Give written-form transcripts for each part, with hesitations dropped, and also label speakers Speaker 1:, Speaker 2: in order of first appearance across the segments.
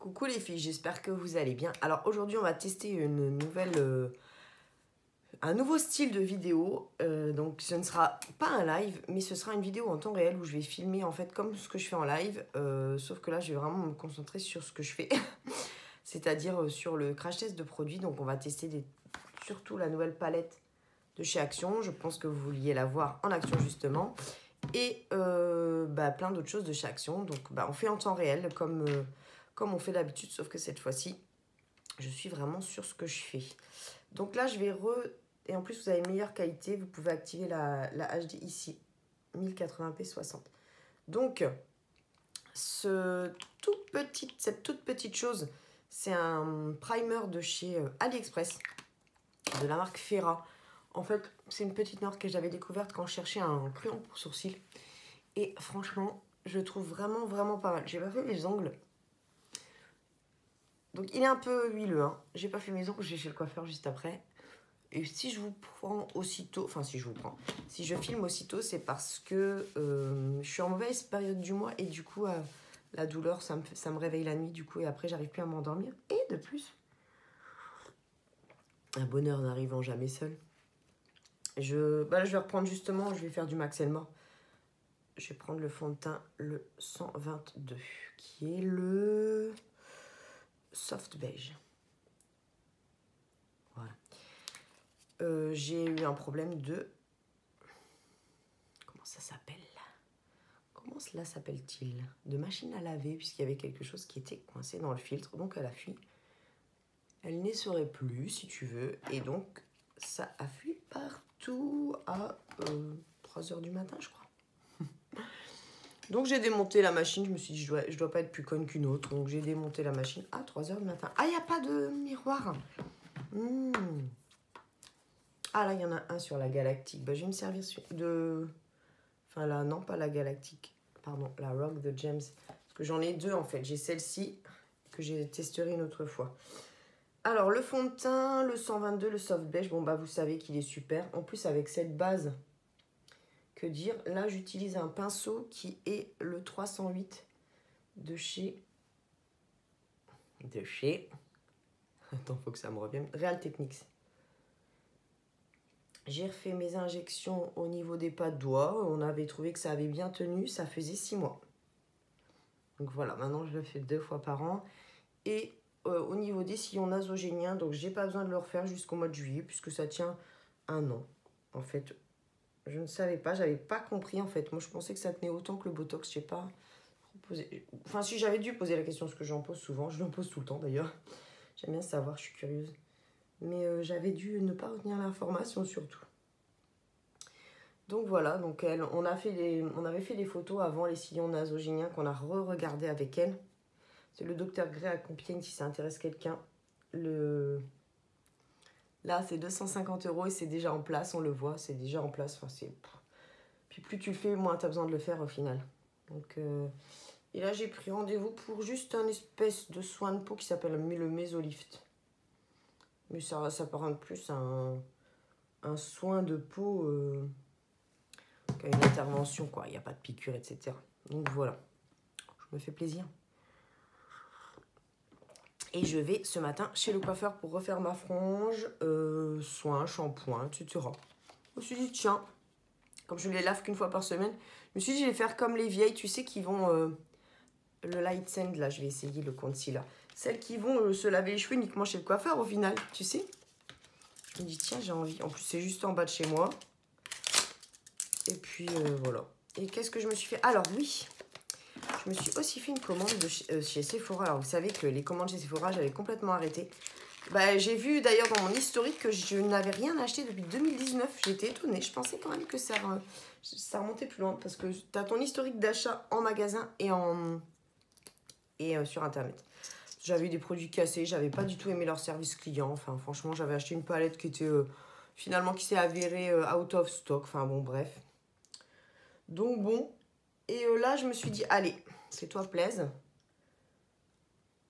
Speaker 1: Coucou les filles, j'espère que vous allez bien. Alors aujourd'hui on va tester une nouvelle, un nouveau style de vidéo. Donc ce ne sera pas un live, mais ce sera une vidéo en temps réel où je vais filmer en fait comme ce que je fais en live. Sauf que là je vais vraiment me concentrer sur ce que je fais, c'est-à-dire sur le crash test de produits. Donc on va tester surtout la nouvelle palette de chez Action. Je pense que vous vouliez la voir en action justement. Et plein d'autres choses de chez Action. Donc on fait en temps réel comme on fait d'habitude, sauf que cette fois-ci, je suis vraiment sur ce que je fais. Donc là, je vais Et en plus, vous avez une meilleure qualité. Vous pouvez activer la HD ici, 1080p 60. Donc, cette toute petite chose, c'est un primer de chez AliExpress, de la marque Ferra. En fait, c'est une petite marque que j'avais découverte quand je cherchais un crayon pour sourcils. Et franchement, je le trouve vraiment pas mal. J'ai pas fait les ongles. Donc il est un peu huileux, hein. J'ai pas fait mes ongles, j'ai chez le coiffeur juste après. Et si je vous prends aussitôt, si je filme aussitôt, c'est parce que je suis en mauvaise période du mois et du coup la douleur ça me réveille la nuit du coup et après j'arrive plus à m'endormir. Et de plus, un bonheur n'arrivant jamais seul. Je vais reprendre justement, je vais faire du Max Elmore. Je vais prendre le fond de teint le 122 qui est le soft beige. Voilà. J'ai eu un problème de... Comment ça s'appelle? Comment cela s'appelle-t-il? De machine à laver, puisqu'il y avait quelque chose qui était coincé dans le filtre. Donc elle a fui. Elle n'y serait plus, si tu veux. Et donc, ça a fui partout à 3 h du matin, je crois. Donc j'ai démonté la machine. Je me suis dit, je dois pas être plus conne qu'une autre. Donc j'ai démonté la machine à 3 h du matin. Ah, il n'y a pas de miroir. Ah là, il y en a un sur la Galactique. Je vais me servir de... Enfin là, non, pas la Galactique. Pardon, la Rock de James. Parce que j'en ai deux en fait. J'ai celle-ci que j'ai testerai une autre fois. Alors, le fond de teint, le 122, le soft beige. Vous savez qu'il est super. En plus, avec cette base, que dire? Là, j'utilise un pinceau qui est le 308 de chez... Attends, faut que ça me revienne. Real Techniques. J'ai refait mes injections au niveau des pas de doigts. On avait trouvé que ça avait bien tenu. Ça faisait 6 mois. Donc voilà, maintenant je le fais 2 fois par an. Et au niveau des sillons nasogéniens, donc j'ai pas besoin de le refaire jusqu'au mois de juillet puisque ça tient 1 an. En fait, je ne savais pas, j'avais pas compris en fait. Moi je pensais que ça tenait autant que le Botox. Je sais pas posé... Enfin si j'avais dû poser la question, parce que j'en pose souvent. Je l'en pose tout le temps d'ailleurs. J'aime bien savoir, je suis curieuse. Mais j'avais dû ne pas retenir l'information surtout. Donc voilà, donc on avait fait des photos avant les sillons nasogéniens qu'on a re-regardé avec elle. C'est le Dr Grey à Compiègne si ça intéresse quelqu'un. Là c'est 250 € et c'est déjà en place, on le voit, c'est déjà en place. Enfin, puis plus tu le fais, moins tu as besoin de le faire au final. Donc, et là j'ai pris rendez-vous pour juste un espèce de soin de peau qui s'appelle le Mésolift. Mais ça s'apparente plus à un soin de peau qu'à une intervention, quoi. Il n'y a pas de piqûre, etc. Donc voilà, je me fais plaisir. Et je vais ce matin chez le coiffeur pour refaire ma frange, soin, shampoing, etc. Je me suis dit, tiens, comme je les lave qu'une fois par semaine, je me suis dit, je vais faire comme les vieilles, tu sais, qui vont... le Light Sand, là, je vais essayer le concealer. Celles qui vont se laver les cheveux uniquement chez le coiffeur, au final, tu sais. Je me dis, tiens, j'ai envie. En plus, c'est juste en bas de chez moi. Et puis, voilà. Et qu'est-ce que je me suis fait? Alors, oui, je me suis aussi fait une commande chez Sephora. Alors, vous savez que les commandes chez Sephora, j'avais complètement arrêté. J'ai vu d'ailleurs dans mon historique que je n'avais rien acheté depuis 2019. J'étais étonnée. Je pensais quand même que ça remontait plus loin. Parce que tu as ton historique d'achat en magasin et sur Internet. J'avais des produits cassés. J'avais pas du tout aimé leur service client. Enfin, franchement, j'avais acheté une palette qui était finalement qui s'est avérée out of stock. Enfin, bon, bref. Donc, bon. Et là, je me suis dit, allez, fais-toi plaisir.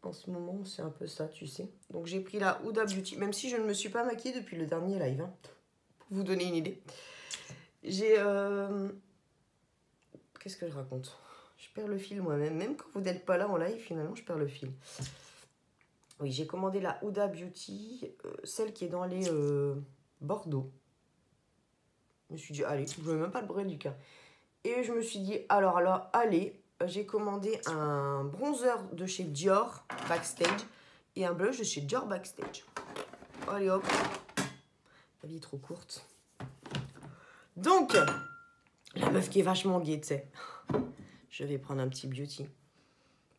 Speaker 1: En ce moment, c'est un peu ça, tu sais. Donc, j'ai pris la Huda Beauty, même si je ne me suis pas maquillée depuis le dernier live, hein, pour vous donner une idée. J'ai... Qu'est-ce que je raconte? Je perds le fil moi-même. Même quand vous n'êtes pas là en live, finalement, je perds le fil. Oui, j'ai commandé la Huda Beauty, celle qui est dans les Bordeaux. Je me suis dit, allez, je ne veux même pas le bruit du cas. Et je me suis dit, alors, allez, j'ai commandé un bronzer de chez Dior Backstage et un blush de chez Dior Backstage. Allez hop, la vie est trop courte. Donc, la meuf qui est vachement gaie, tu sais. Je vais prendre un petit beauty.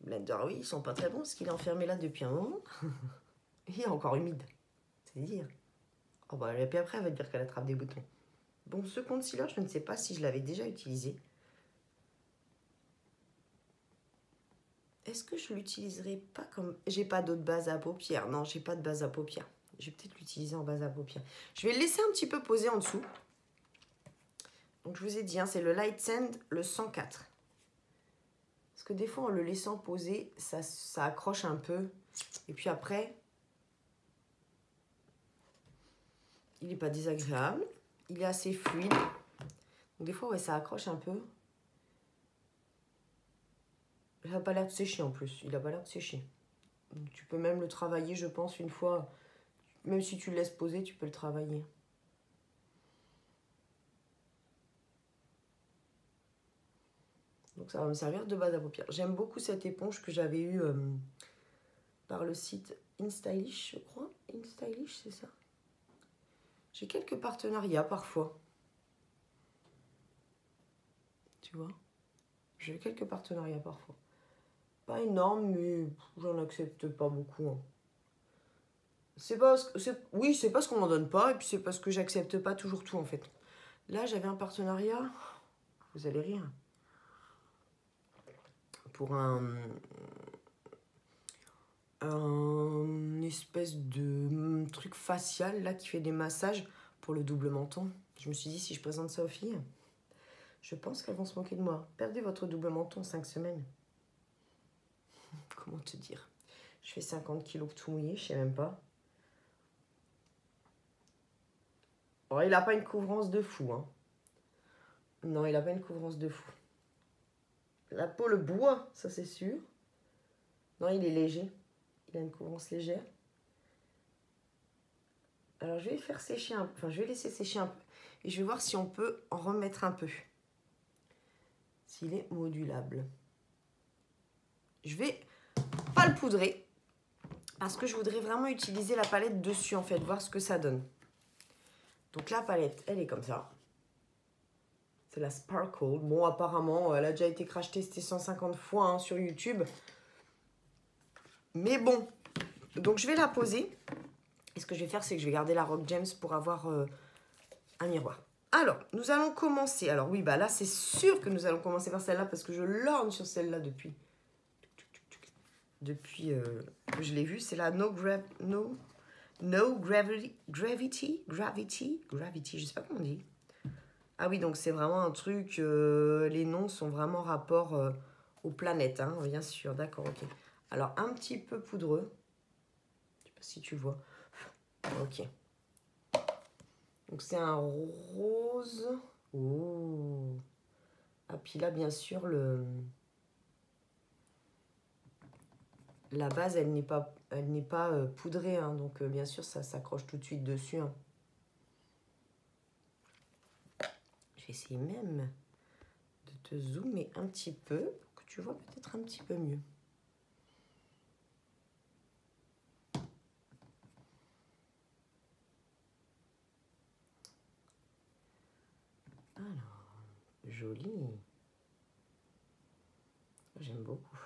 Speaker 1: Blender, oui, ils sont pas très bons parce qu'il est enfermé là depuis un moment. Il est encore humide, c'est dire. Oh bah, et puis après, elle va dire qu'elle attrape des boutons. Bon, ce concealer, je ne sais pas si je l'avais déjà utilisé. Est-ce que je l'utiliserai pas comme... J'ai pas d'autre base à paupières. Non, j'ai pas de base à paupières. Je vais peut-être l'utiliser en base à paupières. Je vais le laisser un petit peu poser en dessous. Donc, je vous ai dit, hein, c'est le Light Sand, le 104. Parce que des fois, en le laissant poser, ça accroche un peu. Et puis après, il n'est pas désagréable. Il est assez fluide. Donc, des fois, ouais, ça accroche un peu. Il n'a pas l'air de sécher en plus. Il n'a pas l'air de sécher. Donc, tu peux même le travailler, je pense, une fois. Même si tu le laisses poser, tu peux le travailler. Donc ça va me servir de base à paupières. J'aime beaucoup cette éponge que j'avais eue par le site InStylish, je crois. InStylish, c'est ça. J'ai quelques partenariats parfois. Tu vois? J'ai quelques partenariats parfois. Pas énorme, mais j'en accepte pas beaucoup. Hein. C'est pas oui, c'est parce qu'on m'en donne pas, et puis c'est parce que j'accepte pas toujours tout en fait. Là, j'avais un partenariat, vous allez rire, pour un espèce de truc facial là qui fait des massages pour le double menton. Je me suis dit, si je présente ça aux filles, je pense qu'elles vont se moquer de moi. Perdez votre double menton en 5 semaines. Comment te dire? Je fais 50 kilos tout mouillé, je sais même pas. Oh, il n'a pas une couvrance de fou. Hein. Non, il n'a pas une couvrance de fou. La peau le boit, ça c'est sûr. Non, il est léger. Il a une couvrance légère. Alors, je vais faire sécher un peu. Enfin, je vais laisser sécher un peu. Et je vais voir si on peut en remettre un peu. S'il est modulable. Je vais pas le poudrer. Parce que je voudrais vraiment utiliser la palette dessus, en fait. Voir ce que ça donne. Donc, la palette, elle est comme ça. C'est la Sparkle. Bon, apparemment, elle a déjà été crash testée 150 fois hein, sur YouTube. Mais bon. Donc, je vais la poser. Et ce que je vais faire, c'est que je vais garder la Rock James pour avoir un miroir. Alors, nous allons commencer. Alors oui, bah là, c'est sûr que nous allons commencer par celle-là parce que je lorgne sur celle-là depuis que je l'ai vue. C'est la No Gravity, je sais pas comment on dit. Ah oui, donc c'est vraiment un truc, les noms sont vraiment rapport aux planètes, hein, bien sûr, d'accord, ok. Alors, un petit peu poudreux. Je sais pas si tu vois. Ok. Donc, c'est un rose. Oh. Ah, puis là, bien sûr, la base, elle n'est pas poudrée. Hein, donc, bien sûr, ça s'accroche tout de suite dessus. Hein. Je vais essayer même de te zoomer un petit peu pour que tu vois peut-être un petit peu mieux. Alors, joli. J'aime beaucoup.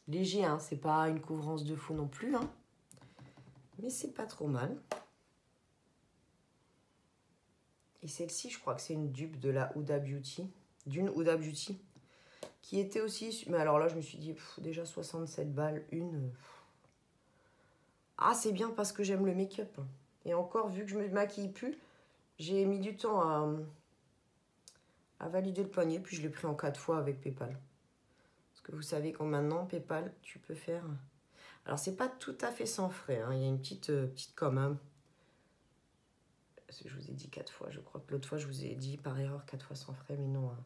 Speaker 1: Léger, hein, c'est pas une couvrance de fou non plus. Hein, mais c'est pas trop mal. Et celle-ci, je crois que c'est une dupe de la Huda Beauty. D'une Huda Beauty. Qui était aussi... Mais alors là, je me suis dit, déjà 67 balles, une... Ah, c'est bien parce que j'aime le make-up. Et encore, vu que je me maquille plus, j'ai mis du temps à valider le panier. Puis je l'ai pris en 4 fois avec PayPal. Parce que vous savez qu'en maintenant, PayPal, tu peux faire... Alors, c'est pas tout à fait sans frais. Hein. Il y a une petite com. Hein. Parce que je vous ai dit 4 fois. Je crois que l'autre fois, je vous ai dit par erreur 4 fois sans frais. Mais non. Hein.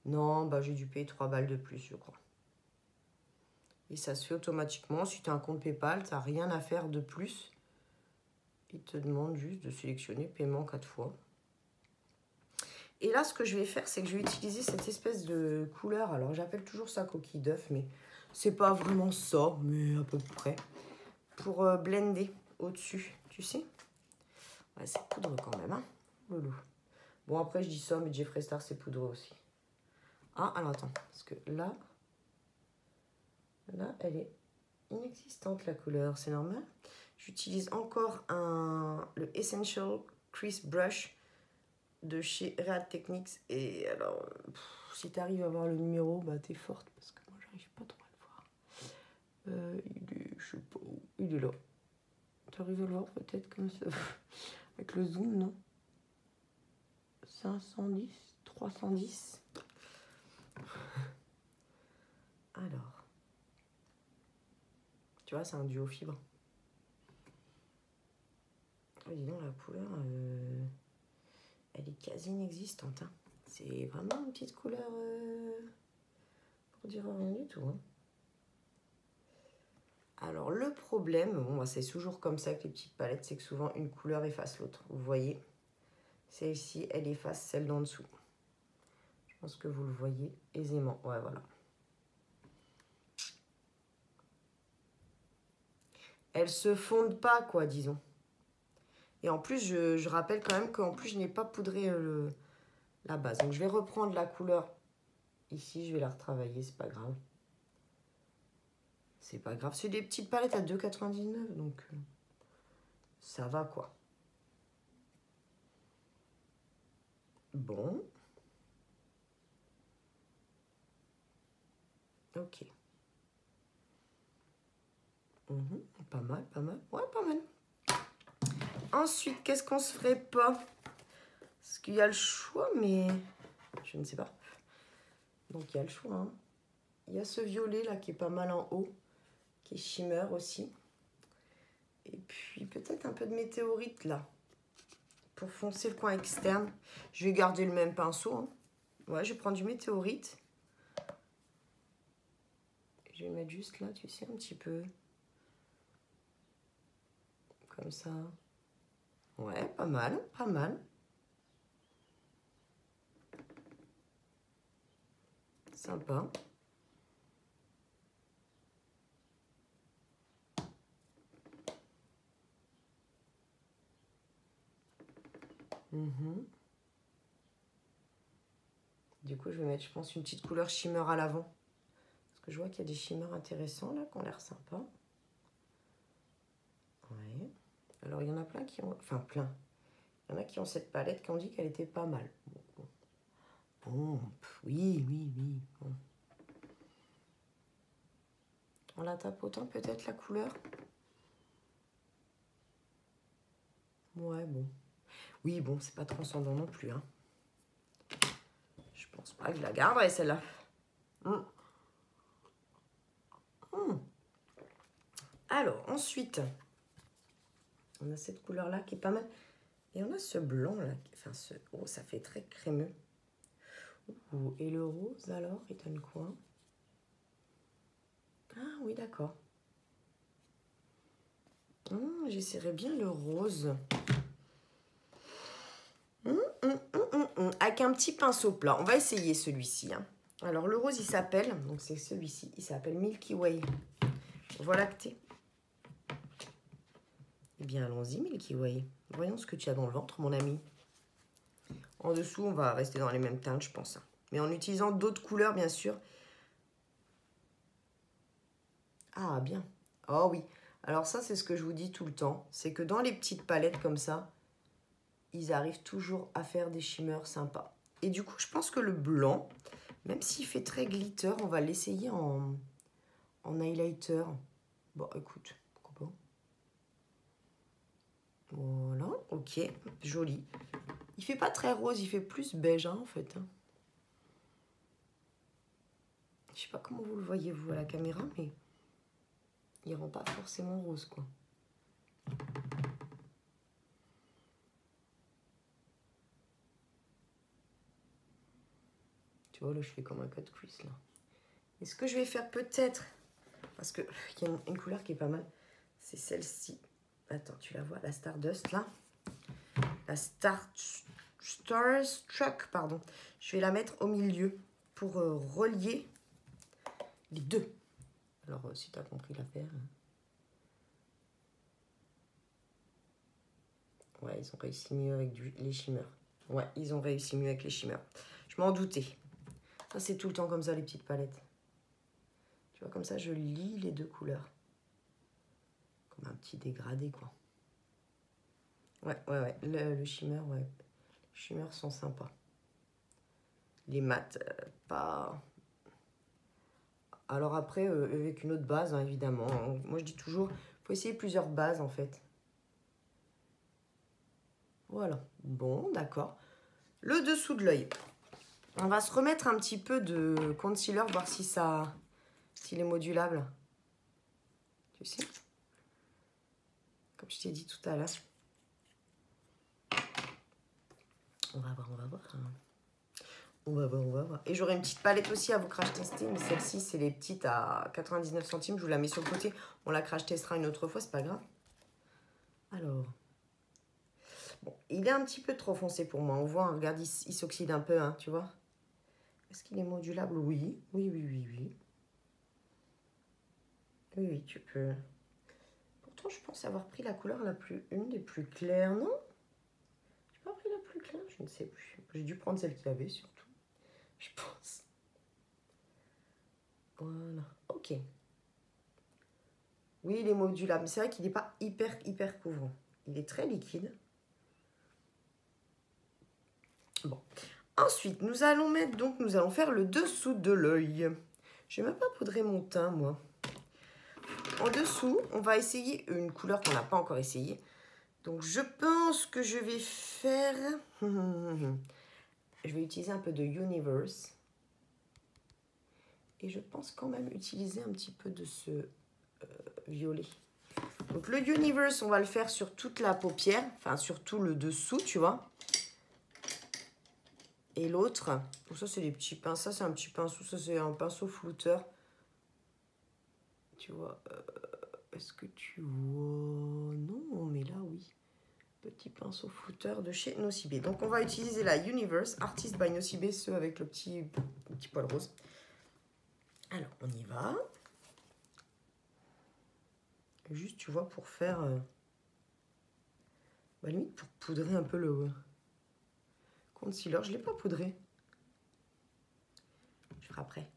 Speaker 1: Non, bah j'ai dû payer 3 balles de plus, je crois. Et ça se fait automatiquement. Si tu as un compte PayPal, tu n'as rien à faire de plus. Il te demande juste de sélectionner paiement 4 fois. Et là, ce que je vais faire, c'est que je vais utiliser cette espèce de couleur. Alors, j'appelle toujours ça coquille d'œuf, mais c'est pas vraiment ça, mais à peu près. Pour blender au-dessus, tu sais. Ouais, c'est poudreux quand même, hein, loulou. Bon, après, je dis ça, mais Jeffree Star, c'est poudreux aussi. Ah, alors attends, parce que là, elle est inexistante, la couleur, c'est normal. J'utilise encore le Essential Crease Brush de chez Real Techniques. Et alors, si tu arrives à voir le numéro, bah t'es forte, parce que moi, j'arrive pas trop à le voir. Il est, je sais pas où, il est là. Tu arrives à le voir peut-être comme ça, avec le zoom, non? 510, 310. Alors, tu vois, c'est un duo fibre. Oh, dis donc, la couleur, elle est quasi inexistante. Hein. C'est vraiment une petite couleur pour dire rien du tout. Hein. Alors, le problème, bon, bah, c'est toujours comme ça avec les petites palettes, c'est que souvent une couleur efface l'autre. Vous voyez, celle-ci, elle efface celle d'en dessous. Je pense que vous le voyez aisément. Ouais, voilà. Elles se fondent pas, quoi, disons. Et en plus, je rappelle quand même qu'en plus, je n'ai pas poudré la base. Donc, je vais reprendre la couleur ici. Je vais la retravailler, c'est pas grave. C'est pas grave. C'est des petites palettes à 2,99. Donc, ça va, quoi. Bon. Ok. Pas mal, pas mal. Ouais, pas mal. Ensuite, qu'est-ce qu'on se ferait pas? Parce qu'il y a le choix, mais je ne sais pas. Donc, il y a le choix. Hein. Il y a ce violet là qui est pas mal en haut, qui est shimmer aussi. Et puis, peut-être un peu de météorite là, pour foncer le coin externe. Je vais garder le même pinceau. Hein. Ouais, je vais prendre du météorite. Je vais mettre juste là, tu sais, un petit peu. Comme ça. Ouais, pas mal, pas mal. Sympa. Du coup, je vais mettre, je pense, une petite couleur shimmer à l'avant. Parce que je vois qu'il y a des shimmers intéressants, là, qui ont l'air sympas. Ouais. Alors, il y en a plein qui ont... Enfin, plein. Il y en a qui ont cette palette qui ont dit qu'elle était pas mal. Bon, oui, oui, oui. Bon. En la tapotant, peut-être, la couleur. Ouais, bon. Oui, bon, c'est pas transcendant non plus, hein. Je pense pas que je la garderai, celle-là. Alors, ensuite, on a cette couleur-là qui est pas mal. Et on a ce blanc-là. Enfin, oh, ça fait très crémeux. Ouh, et le rose, alors, il donne quoi? Ah oui, d'accord. J'essaierai bien le rose. Avec un petit pinceau plat. On va essayer celui-ci. Hein. Alors, le rose, il s'appelle... Donc, c'est celui-ci. Il s'appelle Milky Way. Voie lactée. Eh bien, allons-y, Milky Way. Voyons ce que tu as dans le ventre, mon ami. En dessous, on va rester dans les mêmes teintes, je pense. Hein. Mais en utilisant d'autres couleurs, bien sûr. Ah, bien. Oh oui. Alors ça, c'est ce que je vous dis tout le temps. C'est que dans les petites palettes comme ça, ils arrivent toujours à faire des shimmers sympas. Et du coup, je pense que le blanc, même s'il fait très glitter, on va l'essayer en highlighter. Bon, écoute, pourquoi pas. Voilà, ok, joli. Il fait pas très rose, il fait plus beige, hein, en fait. Hein. Je sais pas comment vous le voyez, vous, à la caméra, mais il rend pas forcément rose, quoi. Tu vois, là, je fais comme un cut crease, là. Et ce que je vais faire peut-être, parce qu'il y a une couleur qui est pas mal, c'est celle-ci. Attends, tu la vois, la Stardust, là. La Starstruck, pardon. Je vais la mettre au milieu pour relier les deux. Alors, si tu as compris l'affaire. Ouais, ils ont réussi mieux avec les shimmers. Ouais, ils ont réussi mieux avec les shimmers. Je m'en doutais. Ça, c'est tout le temps comme ça, les petites palettes. Tu vois, comme ça, je lis les deux couleurs. Comme un petit dégradé, quoi. Ouais. Le shimmer, ouais. Les shimmers sont sympas. Les mats, pas... Alors après, avec une autre base, hein, évidemment. Moi, je dis toujours, il faut essayer plusieurs bases, en fait. Voilà. Bon, d'accord. Le dessous de l'œil. On va se remettre un petit peu de concealer, voir si ça... s'il est modulable. Tu sais? Comme je t'ai dit tout à l'heure. On va voir. On va voir. Et j'aurai une petite palette aussi à vous crash tester. Mais celle-ci, c'est les petites à 99 centimes. Je vous la mets sur le côté. On la crash testera une autre fois, c'est pas grave. Alors... Bon, il est un petit peu trop foncé pour moi. On voit, regarde, il s'oxyde un peu, hein, tu vois. Est-ce qu'il est modulable? Oui. Oui, tu peux. Pourtant, je pense avoir pris la couleur une des plus claires, non? J'ai pas pris la plus claire, je ne sais plus. J'ai dû prendre celle qu'il y avait, surtout. Je pense. Voilà, ok. Oui, il est modulable. C'est vrai qu'il n'est pas hyper couvrant. Il est très liquide. Bon. Ensuite, nous allons faire le dessous de l'œil. Je vais même pas poudrer mon teint, moi. En dessous, on va essayer une couleur qu'on n'a pas encore essayée. Donc, je pense que je vais faire... Je vais utiliser un peu de Universe. Et je pense quand même utiliser un petit peu de ce violet. Donc, le Universe, on va le faire sur toute la paupière. Enfin, sur tout le dessous, tu vois. Et l'autre, ça, c'est des petits pinceaux. Ça, c'est un petit pinceau. Ça, c'est un pinceau flouteur. Tu vois... Est-ce que tu vois? Non, mais là, oui. Petit pinceau flouteur de chez Nocibé. Donc, on va utiliser la Universe Artist by Nocibé, ceux avec le petit poil rose. Alors, on y va. Juste, tu vois, pour faire... limite, pour poudrer un peu le concealer. Je ne l'ai pas poudré. Je ferai après.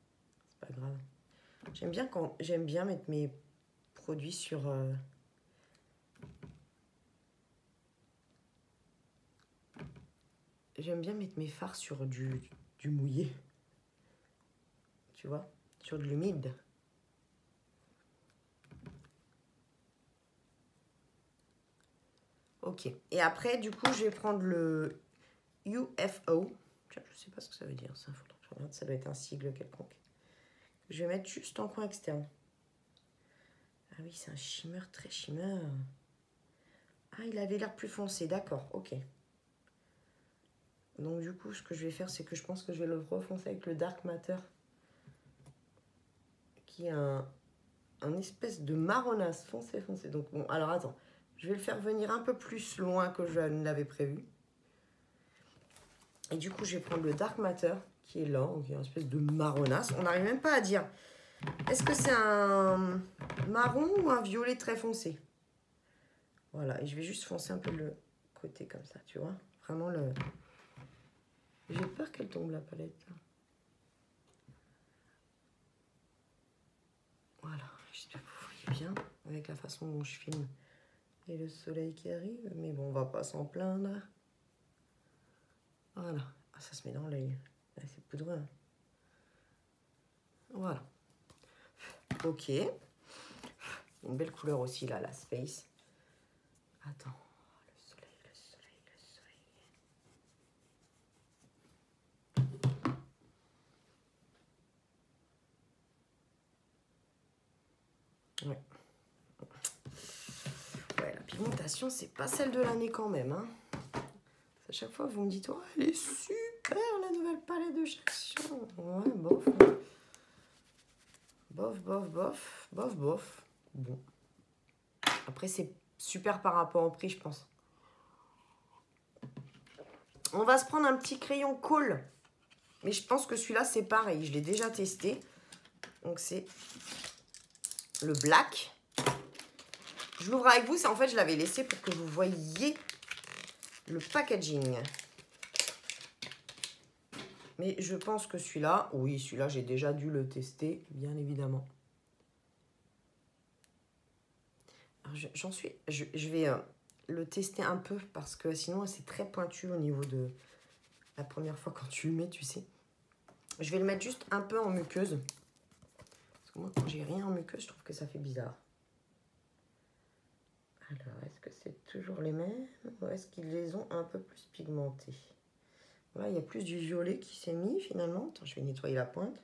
Speaker 1: C'est pas grave. J'aime bien mettre mes produits sur... J'aime bien mettre mes fards sur du mouillé. Tu vois? Sur de l'humide. Ok. Et après, du coup, je vais prendre le UFO. Je ne sais pas ce que ça veut dire. Ça, faudra que je regarde. Ça doit être un sigle quelconque. Je vais mettre juste en coin externe. Ah oui, c'est un shimmer, très shimmer. Ah, il avait l'air plus foncé. D'accord, ok. Donc, du coup, ce que je vais faire, c'est que je pense que je vais le refoncer avec le Dark Matter. Qui est un espèce de marronasse foncé. Donc, bon, alors attends. Je vais le faire venir un peu plus loin que je ne l'avais prévu. Et du coup, je vais prendre le Dark Matter, qui est là, qui est une espèce de marronasse. On n'arrive même pas à dire, est-ce que c'est un marron ou un violet très foncé? Voilà, et je vais juste foncer un peu le côté comme ça, tu vois. Vraiment le... J'ai peur qu'elle tombe, la palette. Voilà, j'espère que vous voyez bien, avec la façon dont je filme. Et le soleil qui arrive, mais bon, on va pas s'en plaindre. Voilà, ah, ça se met dans l'œil. C'est poudreux. Voilà. Ok. Une belle couleur aussi, là, la Space. Attends. Le soleil. Ouais. Ouais, la pigmentation, c'est pas celle de l'année quand même. Hein. À chaque fois, vous me dites, oh, elle est super, la nouvelle nouvelle palette de Jackson. Ouais, bof. Bof, bof, bof. Bof, bof. Bon. Après, c'est super par rapport au prix, je pense. On va se prendre un petit crayon colle. Mais je pense que celui-là, c'est pareil. Je l'ai déjà testé. Donc, c'est le black. Je l'ouvre avec vous. En fait, je l'avais laissé pour que vous voyiez le packaging. Mais je pense que celui-là, oui, celui-là, j'ai déjà dû le tester, bien évidemment. Je vais le tester un peu parce que sinon, c'est très pointu au niveau de la première fois quand tu le mets, tu sais. Je vais le mettre juste un peu en muqueuse. Parce que moi, quand j'ai rien en muqueuse, je trouve que ça fait bizarre. Alors, est-ce que c'est toujours les mêmes ou est-ce qu'ils les ont un peu plus pigmentés? Voilà, il y a plus du violet qui s'est mis finalement. Attends, je vais nettoyer la pointe.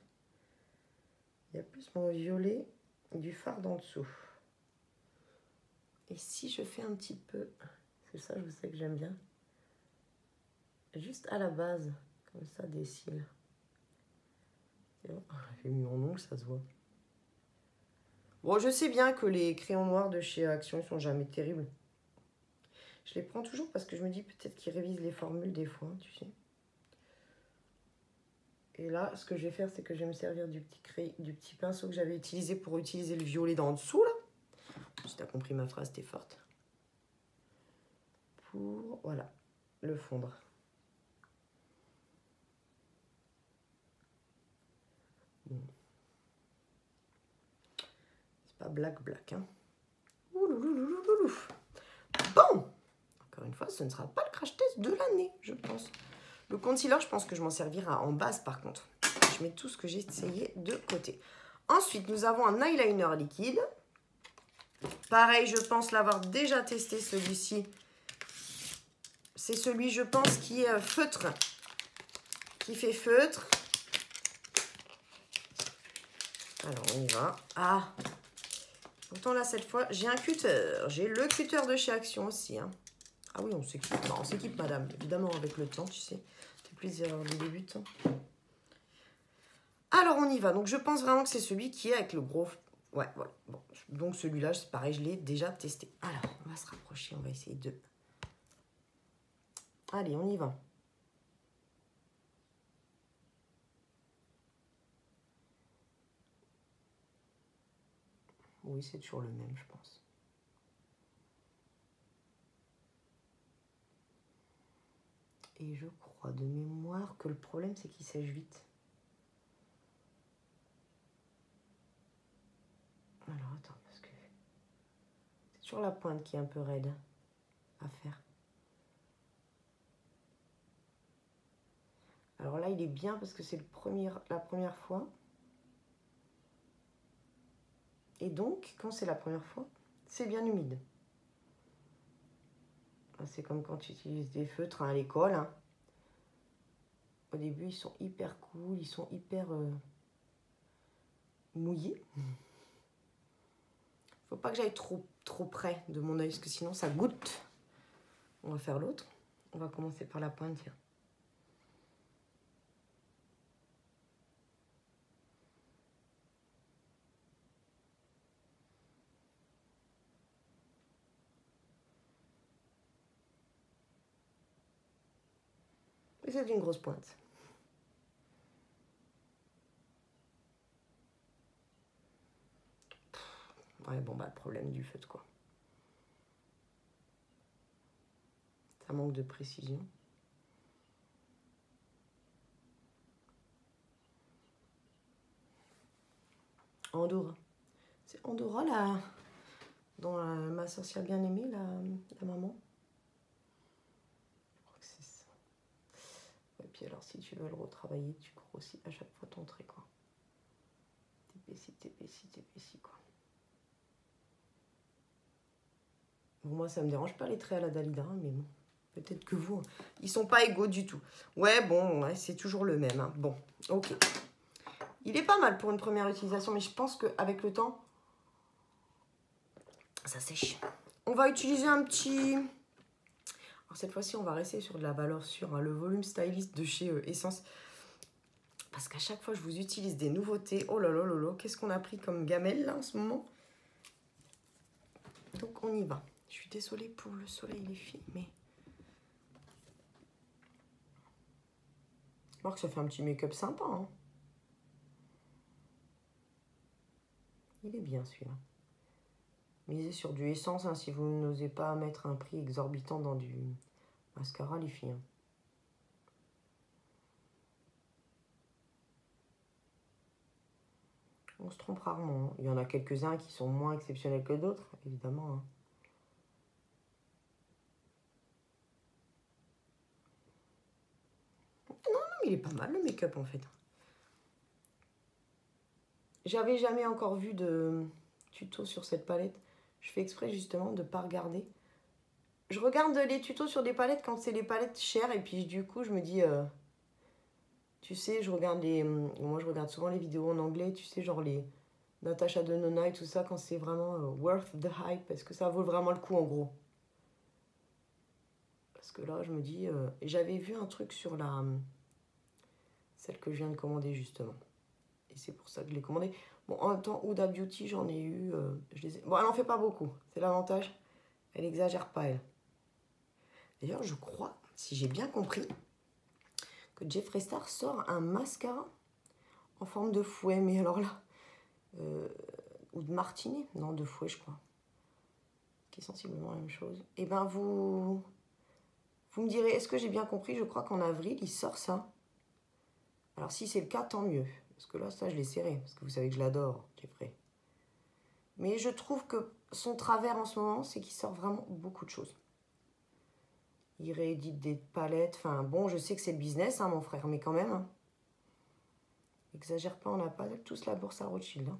Speaker 1: Il y a plus mon violet du fard d'en dessous. Et si je fais un petit peu, c'est ça, je sais que j'aime bien, juste à la base, comme ça, des cils. Bon, j'ai mis mon ongle, ça se voit. Bon, je sais bien que les crayons noirs de chez Action, ils sont jamais terribles. Je les prends toujours parce que je me dis peut-être qu'ils révisent les formules des fois, tu sais. Et là, ce que je vais faire, c'est que je vais me servir du petit pinceau que j'avais utilisé pour utiliser le violet d'en dessous, là. Si tu as compris ma phrase, t'es forte. Pour, voilà, le fondre. Bon. C'est pas black, hein. Oulouloulouloulou. Bon, encore une fois, ce ne sera pas le crash test de l'année, je pense. Le concealer, je pense que je m'en servirai en base, par contre. Je mets tout ce que j'ai essayé de côté. Ensuite, nous avons un eyeliner liquide. Pareil, je pense l'avoir déjà testé, celui-ci. C'est celui, je pense, qui est feutre. Qui fait feutre. Alors, on y va. Ah! Pourtant, là, cette fois, j'ai un cutter. J'ai le cutter de chez Action aussi. Hein. Ah oui, on s'équipe. Bah, on s'équipe, madame. Évidemment, avec le temps, tu sais. C'est plus des débutants. Alors, on y va. Donc, je pense vraiment que c'est celui qui est avec le gros... Ouais, voilà. Bon. Donc, celui-là, c'est pareil, je l'ai déjà testé. Alors, on va se rapprocher. On va essayer de... Allez, on y va. Oui, c'est toujours le même, je pense. Et je crois de mémoire que le problème, c'est qu'il sèche vite. Alors, attends, parce que c'est toujours la pointe qui est un peu raide à faire. Alors là, il est bien parce que c'est la première fois. Et donc, quand c'est la première fois, c'est bien humide. C'est comme quand tu utilises des feutres à l'école. Hein. Au début, ils sont hyper cool, ils sont hyper mouillés. Faut pas que j'aille trop près de mon œil, parce que sinon ça goutte. On va faire l'autre. On va commencer par la pointe, tiens. Et c'est une grosse pointe. Ouais, bon, bah, le problème du feutre, quoi. Ça manque de précision. Andorra. C'est Andorra, là, dans ma sorcière bien-aimée, la maman. Je crois que c'est ça. Et puis alors, si tu veux le retravailler, tu grossis à chaque fois ton trait, quoi. T'épaissis, quoi. Bon, moi, ça me dérange pas les traits à la Dalida, mais bon, peut-être que vous, ils sont pas égaux du tout. Ouais, bon, ouais, c'est toujours le même. Hein. Bon, ok. Il est pas mal pour une première utilisation, mais je pense qu'avec le temps, ça sèche. On va utiliser un petit... Alors, cette fois-ci, on va rester sur de la valeur sûre. Hein, le volume stylist de chez Essence. Parce qu'à chaque fois, je vous utilise des nouveautés. Oh là là là là, qu'est-ce qu'on a pris comme gamelle là en ce moment? Donc on y va. Je suis désolée pour le soleil les filles, mais... Je vois que ça fait un petit make-up sympa. Hein. Il est bien celui-là. Misez sur du essence hein, si vous n'osez pas mettre un prix exorbitant dans du mascara les filles. Hein. On se trompe rarement. Hein. Il y en a quelques-uns qui sont moins exceptionnels que d'autres, évidemment. Hein. Non, mais il est pas mal le make-up en fait. J'avais jamais encore vu de tuto sur cette palette. Je fais exprès justement de ne pas regarder. Je regarde les tutos sur des palettes quand c'est les palettes chères. Et puis du coup, je me dis... tu sais, je regarde moi, je regarde souvent les vidéos en anglais. Tu sais, genre les Natasha Denona et tout ça. Quand c'est vraiment worth the hype. Parce que ça vaut vraiment le coup en gros. Parce que là, je me dis... j'avais vu un truc sur la... celle que je viens de commander justement. Et c'est pour ça que je l'ai commandé. Bon, en même temps, Huda Beauty, j'en ai eu... Bon, elle n'en fait pas beaucoup. C'est l'avantage. Elle n'exagère pas, elle. D'ailleurs, je crois, si j'ai bien compris, que Jeffree Star sort un mascara en forme de fouet. Mais alors là... ou de martinet. Non, de fouet, je crois. Qui est sensiblement la même chose. Et ben, vous me direz, est-ce que j'ai bien compris? Je crois qu'en avril, il sort ça. Alors, si c'est le cas, tant mieux. Parce que là, ça, je l'ai serré. Parce que vous savez que je l'adore, Jeffree. Mais je trouve que son travers en ce moment, c'est qu'il sort vraiment beaucoup de choses. Il réédite des palettes. Enfin, bon, je sais que c'est le business, hein, mon frère, mais quand même. Hein. Exagère pas, on n'a pas tous la bourse à Rothschild. Hein.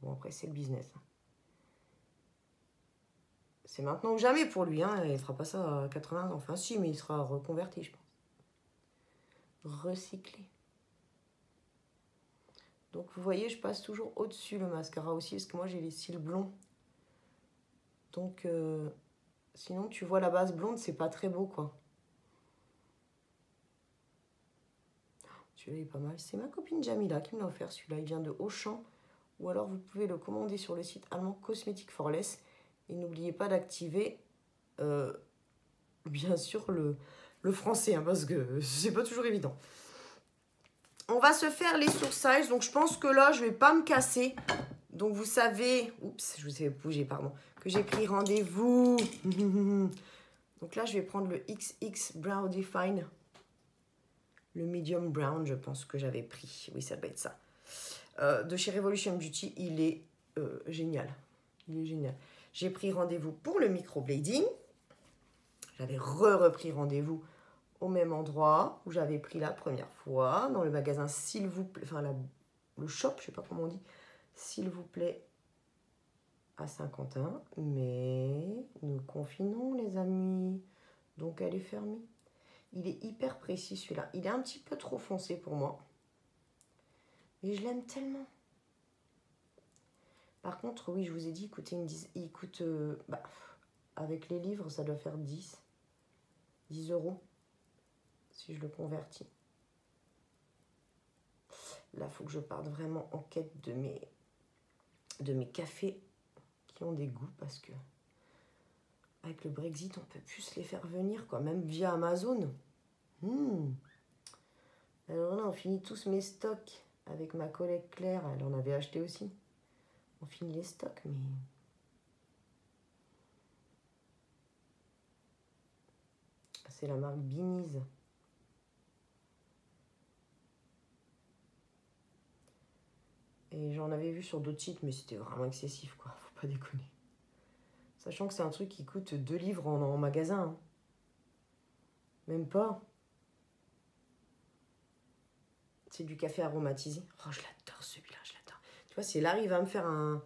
Speaker 1: Bon, après, c'est le business. Hein. C'est maintenant ou jamais pour lui. Hein. Il ne fera pas ça à 80 ans. Enfin, si, mais il sera reconverti, je pense. Recyclé. Donc, vous voyez, je passe toujours au-dessus le mascara aussi, parce que moi, j'ai les cils blonds. Donc, sinon, tu vois, la base blonde, c'est pas très beau, quoi. Celui-là, il est pas mal. C'est ma copine Jamila qui me l'a offert, celui-là. Il vient de Auchan. Ou alors, vous pouvez le commander sur le site allemand Cosmetic for Less. Et n'oubliez pas d'activer, bien sûr, le français, hein, parce que c'est pas toujours évident. On va se faire les sourcils. Donc, je pense que là, je vais pas me casser. Donc, vous savez... Oups, je vous ai bougé, pardon. Que j'ai pris rendez-vous. Donc là, je vais prendre le XX Brow Define. Le medium brown, je pense que j'avais pris. Oui, ça doit être ça. De chez Revolution Beauty, il est génial. Il est génial. J'ai pris rendez-vous pour le microblading. J'avais repris rendez-vous au même endroit où j'avais pris la première fois, dans le magasin s'il vous plaît, enfin le shop, je sais pas comment on dit, s'il vous plaît, à Saint-Quentin. Mais nous confinons, les amis. Donc, elle est fermée. Il est hyper précis, celui-là. Il est un petit peu trop foncé pour moi. Mais je l'aime tellement. Par contre, oui, je vous ai dit, il coûte... avec les livres, ça doit faire 10 € si je le convertis. Là, il faut que je parte vraiment en quête de mes cafés qui ont des goûts, parce que avec le Brexit, on peut plus se les faire venir, quoi, même via Amazon. Alors là, on finit tous mes stocks avec ma collègue Claire. Elle en avait acheté aussi. On finit les stocks, mais... C'est la marque Beanies. Et j'en avais vu sur d'autres sites, mais c'était vraiment excessif, quoi. Faut pas déconner. Sachant que c'est un truc qui coûte 2 livres en magasin. Hein. Même pas. C'est du café aromatisé. Oh, je l'adore celui-là, je l'adore. Tu vois, si elle arrive à me faire un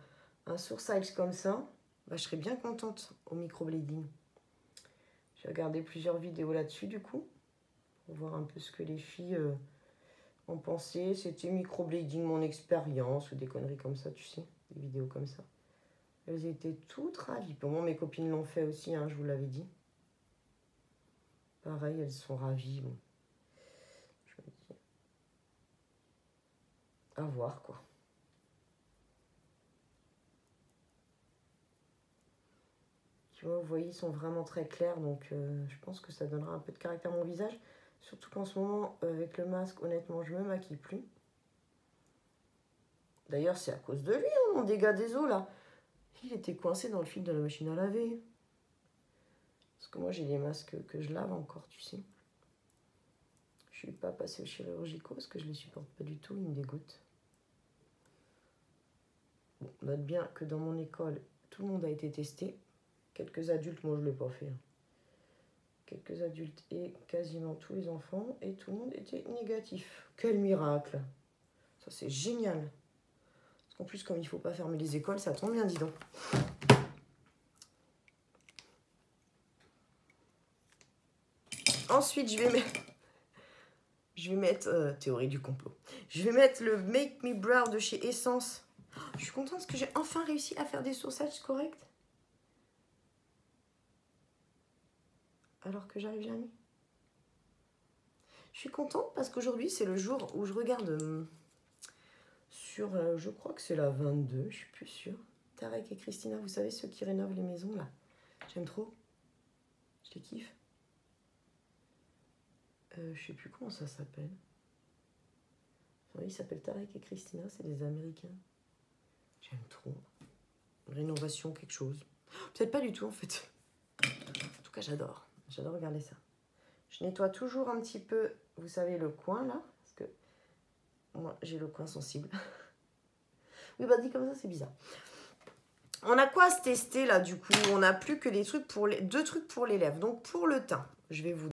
Speaker 1: sourcils comme ça, bah, je serais bien contente au microblading. J'ai regardé plusieurs vidéos là-dessus, du coup, pour voir un peu ce que les filles en pensaient. C'était microblading, mon expérience, ou des conneries comme ça, tu sais, des vidéos comme ça. Elles étaient toutes ravies. Pour moi, mes copines l'ont fait aussi, hein, je vous l'avais dit. Pareil, elles sont ravies. Bon. Je me dis... À voir, quoi. Tu vois, vous voyez, ils sont vraiment très clairs. Donc, je pense que ça donnera un peu de caractère à mon visage. Surtout qu'en ce moment, avec le masque, honnêtement, je me maquille plus. D'ailleurs, c'est à cause de lui, hein, mon dégât des eaux, là. Il était coincé dans le fil de la machine à laver. Parce que moi, j'ai des masques que je lave encore, tu sais. Je suis pas passée au chirurgicaux parce que je les supporte pas du tout, ils me dégoûtent. Bon, note bien que dans mon école, tout le monde a été testé. Quelques adultes, moi je ne l'ai pas fait. Hein. Quelques adultes et quasiment tous les enfants. Et tout le monde était négatif. Quel miracle! Ça, c'est génial. Parce qu'en plus, comme il ne faut pas fermer les écoles, ça tombe bien, dis donc. Ensuite, je vais mettre théorie du complot. Je vais mettre le Make Me Brow de chez Essence. Oh, je suis contente parce que j'ai enfin réussi à faire des sourcils corrects. Alors que j'arrive jamais. Je suis contente parce qu'aujourd'hui, c'est le jour où je regarde sur, je crois que c'est la 22, je suis plus sûre. Tarek et Christina, vous savez, ceux qui rénovent les maisons, là. J'aime trop. Je les kiffe. Je sais plus comment ça s'appelle. Enfin, ils s'appellent Tarek et Christina, c'est des Américains. J'aime trop. Rénovation, quelque chose. Peut-être pas du tout, en fait. En tout cas, j'adore. J'adore regarder ça. Je nettoie toujours un petit peu, vous savez, le coin, là. Parce que moi, j'ai le coin sensible. Oui, bah dit comme ça, c'est bizarre. On a quoi à se tester, là, du coup? On n'a plus que des trucs pour les... 2 trucs pour les lèvres. Donc, pour le teint, je vais vous